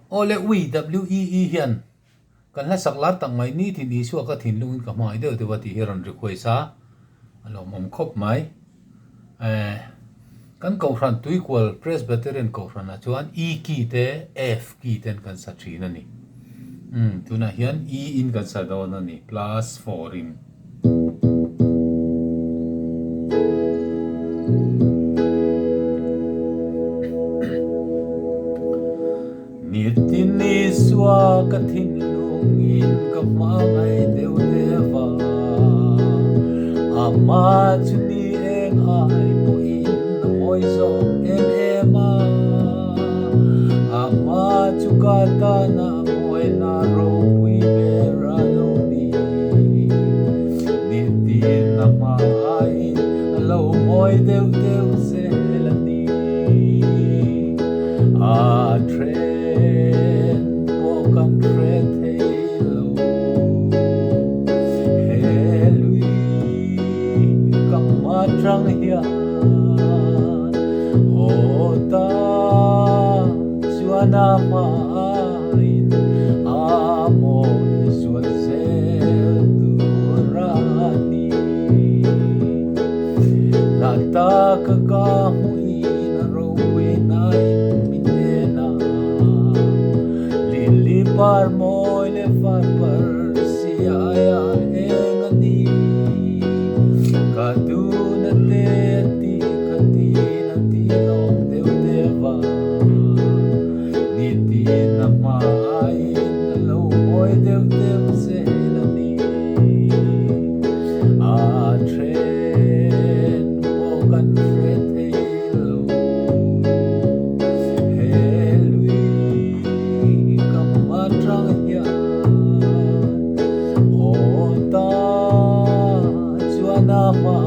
ole ui WEE hian kan la saklar tang mai ni thin Isua ka thinlungin ka hmangaih deuh dewa ti hiran request a alo mom khop mai kan ko hran tui kwal Presbyterian ko hran a chuan E ki te F ki ten kan sa thin ani tuna hian E in kan sa dawn ani +4 in nitin Isua ka thinlungin ka hmangaih deuh dewa ama chuni eng ai po in na moi zo em a ama chukata na moi na ro pui bera lo ni nitin na mai lo moi deuh deuh se la ni a tren po kan tren hello trăng hiền hồ ta xuân amain amon xuân zel turani la ta ka hui na rowe na minena lili par moi le far par si aya engani kadu ti katina ti long deuh dewa niti na mai lo moi deuh deuh se la ni a tren po kan tren hello helui kamatrang hian o ta chuan ama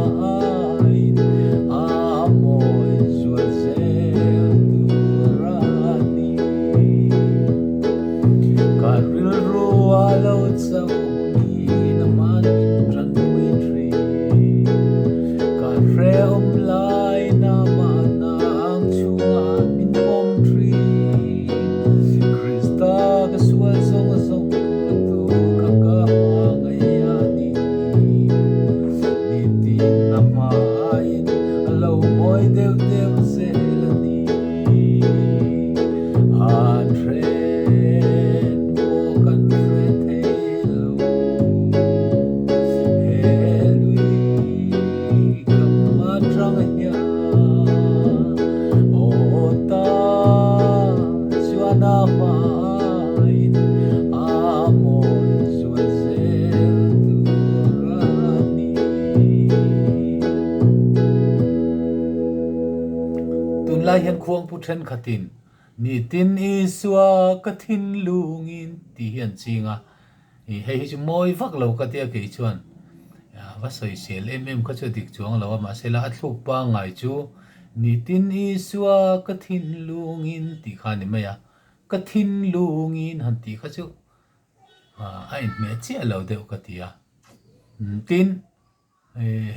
lai hian khuang pu then khatin nitin Isua ka thinlungin ti hian chinga hei chu moi vak lo ka tia ke chuan va soi sel kha chu dik chuang lo ma sela athluk pa ngai chu nitin Isua ka thinlungin ti khani maya ka thinlungin han ti kha chu ai me chi lo deuh ka tia tin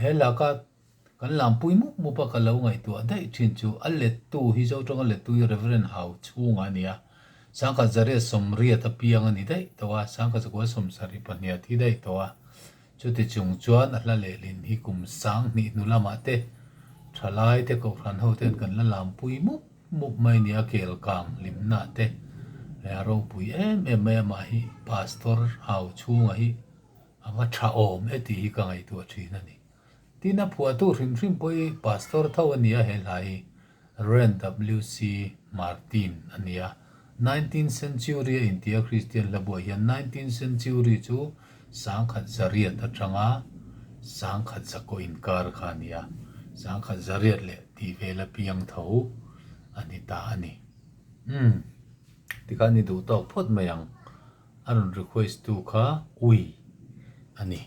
hela ka kan lam pui mu pa ka lo ngai tu dai thin chu alet tu hi zo tong alet tu reverend hau chung ania sangka zare somria ta piang ani dai towa sangka ko som sari pania thi dai towa chu ti chung chuan a hla le lin hi kum sang ni nulama te thalai te ko ran ho ten kan la lam pui mu mai nia kel kam lim na te ro pui em ma hi pastor hau chung hi anga tha om eti hi ka ngai tu thina ni tina phua tu rim poi pastor thawania helai Ren WC Martin ania 19th century India Christian labo hian 19th century chu sangkhat zariat atanga sangkhat zako inkar khania sangkhat zariat le ti vela piang tho ani ta ani tikani du tok phot mayang aron request tu kha ui ani